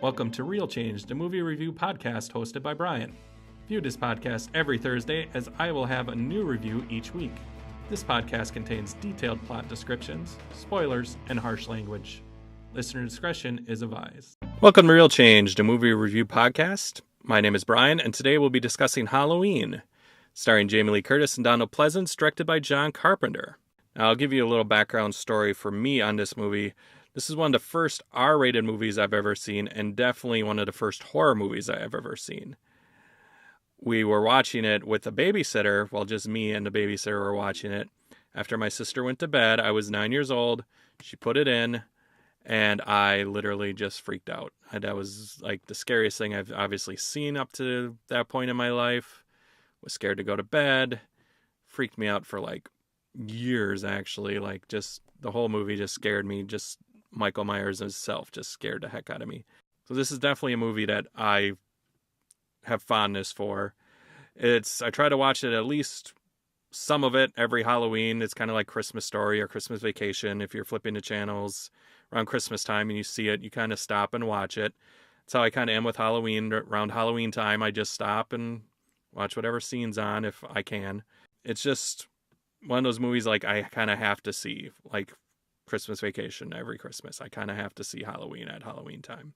Welcome to Real Change, the movie review podcast hosted by Brian. View this podcast every Thursday as I will have a new review each week. This podcast contains detailed plot descriptions, spoilers, and harsh language. Listener discretion is advised. Welcome to Real Change, the movie review podcast. My name is Brian, and today we'll be discussing Halloween, starring Jamie Lee Curtis and Donald Pleasence, directed by John Carpenter. Now, I'll give you a little background story for me on this movie. This is one of the first R-rated movies I've ever seen, and definitely one of the first horror movies I've ever seen. We were watching it with a babysitter, well, just me and the babysitter were watching it. After my sister went to bed, I was 9 years old. She put it in, and I literally just freaked out. That was like the scariest thing I've obviously seen up to that point in my life. Was scared to go to bed. Freaked me out for like years, actually. Like, just the whole movie just scared me. Just Michael Myers himself just scared the heck out of me. So this is definitely a movie that I have fondness for. I try to watch it, at least some of it, every Halloween. It's kind of like Christmas Story or Christmas Vacation. If you're flipping the channels around Christmas time and you see it, you kind of stop and watch it. That's how I kind of am with Halloween. Around Halloween time, I just stop and watch whatever scene's on if I can. It's just one of those movies like I kind of have to see, like Christmas Vacation every Christmas. I kind of have to see Halloween at Halloween time.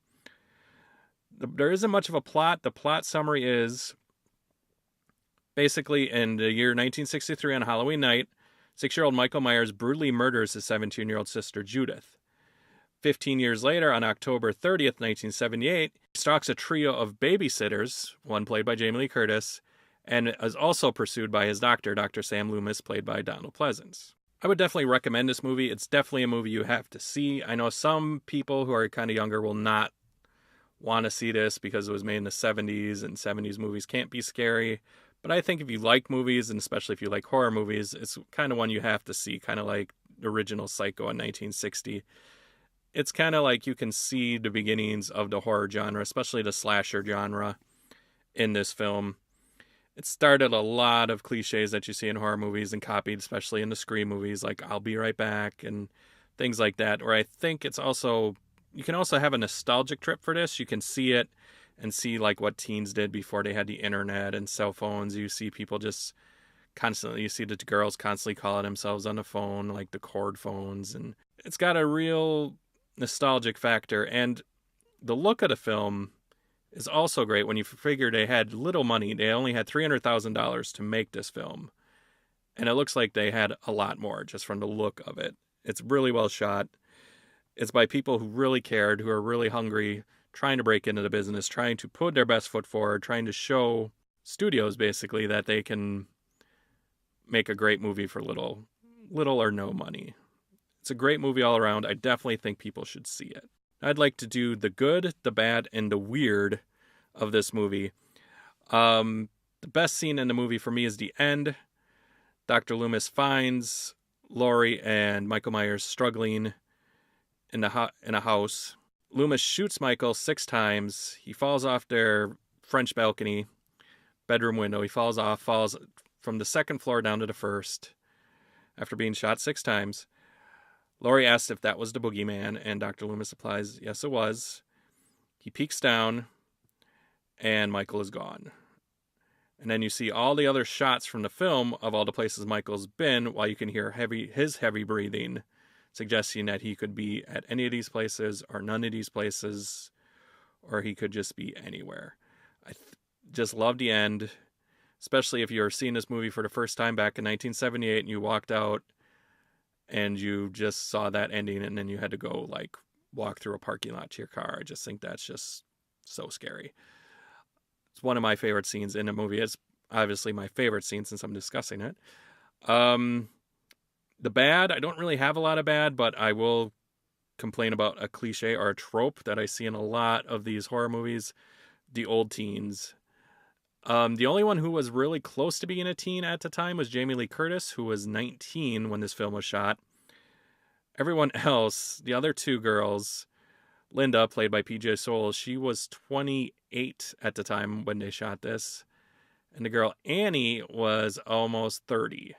There isn't much of a plot. The plot summary is basically in the year 1963 on Halloween night, 6-year-old Michael Myers brutally murders his 17-year-old sister Judith. 15 years later, on October 30th, 1978, he stalks a trio of babysitters, one played by Jamie Lee Curtis, and is also pursued by his doctor, Dr. Sam Loomis, played by Donald Pleasence. I would definitely recommend this movie. It's definitely a movie you have to see. I know some people who are kind of younger will not want to see this because it was made in the 70s, and 70s movies can't be scary. But I think if you like movies, and especially if you like horror movies, it's kind of one you have to see, kind of like the original Psycho in 1960. It's kind of like you can see the beginnings of the horror genre, especially the slasher genre in this film. It started a lot of cliches that you see in horror movies and copied, especially in the Scream movies, like I'll Be Right Back and things like that, where I think it's also, you can also have a nostalgic trip for this. You can see it and see like what teens did before they had the internet and cell phones. You see people just constantly, you see the girls constantly calling themselves on the phone, like the cord phones. And it's got a real nostalgic factor. And the look of the film is also great when you figure they had little money. They only had $300,000 to make this film. And it looks like they had a lot more just from the look of it. It's really well shot. It's by people who really cared, who are really hungry, trying to break into the business, trying to put their best foot forward, trying to show studios basically that they can make a great movie for little or no money. It's a great movie all around. I definitely think people should see it. I'd like to do the good, the bad, and the weird of this movie. The best scene in the movie for me is the end. Dr. Loomis finds Laurie and Michael Myers struggling in a house. Loomis shoots Michael 6 times. He falls off their French balcony, bedroom window. He falls from the 2nd floor down to the 1st after being shot 6 times. Laurie asks if that was the boogeyman, and Dr. Loomis replies, yes, it was. He peeks down, and Michael is gone. And then you see all the other shots from the film of all the places Michael's been, while you can hear his heavy breathing, suggesting that he could be at any of these places or none of these places, or he could just be anywhere. I just love the end, especially if you're seeing this movie for the first time back in 1978 and you walked out and you just saw that ending and then you had to go like walk through a parking lot to your car. I just think that's just so scary. It's one of my favorite scenes in a movie. It's obviously my favorite scene since I'm discussing it. The bad, I don't really have a lot of bad, but I will complain about a cliche or a trope that I see in a lot of these horror movies, the old teens. The only one who was really close to being a teen at the time was Jamie Lee Curtis, who was 19 when this film was shot. Everyone else, the other 2 girls, Linda, played by PJ Soles, she was 28 at the time when they shot this. And the girl Annie was almost 30.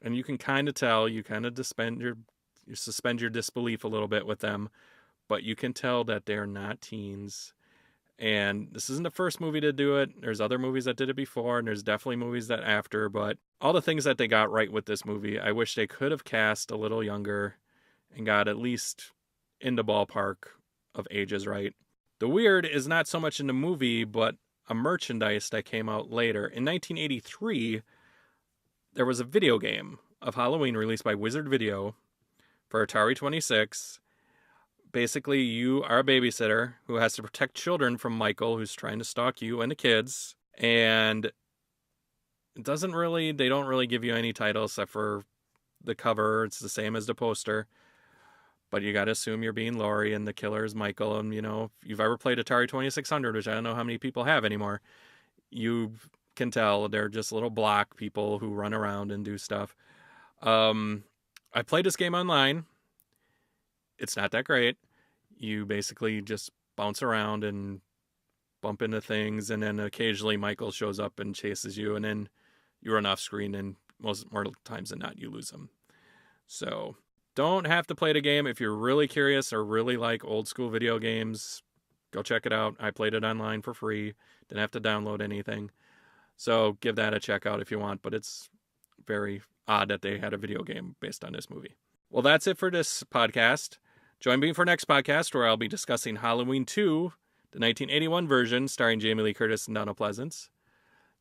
And you can kind of tell, you kind of suspend your disbelief a little bit with them. but you can tell that they're not teens. And this isn't the first movie to do it. There's other movies that did it before, and there's definitely movies that after, but all the things that they got right with this movie, I wish they could have cast a little younger and got at least in the ballpark of ages right. The weird is not so much in the movie, but a merchandise that came out later. In 1983, there was a video game of Halloween released by Wizard Video for Atari 26. Basically, you are a babysitter who has to protect children from Michael, who's trying to stalk you and the kids. And they don't really give you any titles except for the cover. It's the same as the poster. But you got to assume you're being Laurie and the killer is Michael. And, if you've ever played Atari 2600, which I don't know how many people have anymore, you can tell they're just little block people who run around and do stuff. I played this game online. It's not that great. You basically just bounce around and bump into things, and then occasionally Michael shows up and chases you, and then you run off screen, and more times than not, you lose him. So don't have to play the game. If you're really curious or really like old school video games, go check it out. I played it online for free. Didn't have to download anything. So give that a check out if you want, but it's very odd that they had a video game based on this movie. Well, that's it for this podcast. Join me for next podcast where I'll be discussing Halloween 2, the 1981 version starring Jamie Lee Curtis and Donald Pleasence.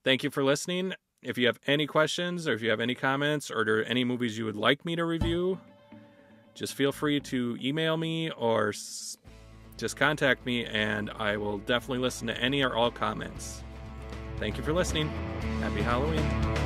Thank you for listening. If you have any questions or if you have any comments or there are any movies you would like me to review, just feel free to email me or just contact me, and I will definitely listen to any or all comments. Thank you for listening. Happy Halloween.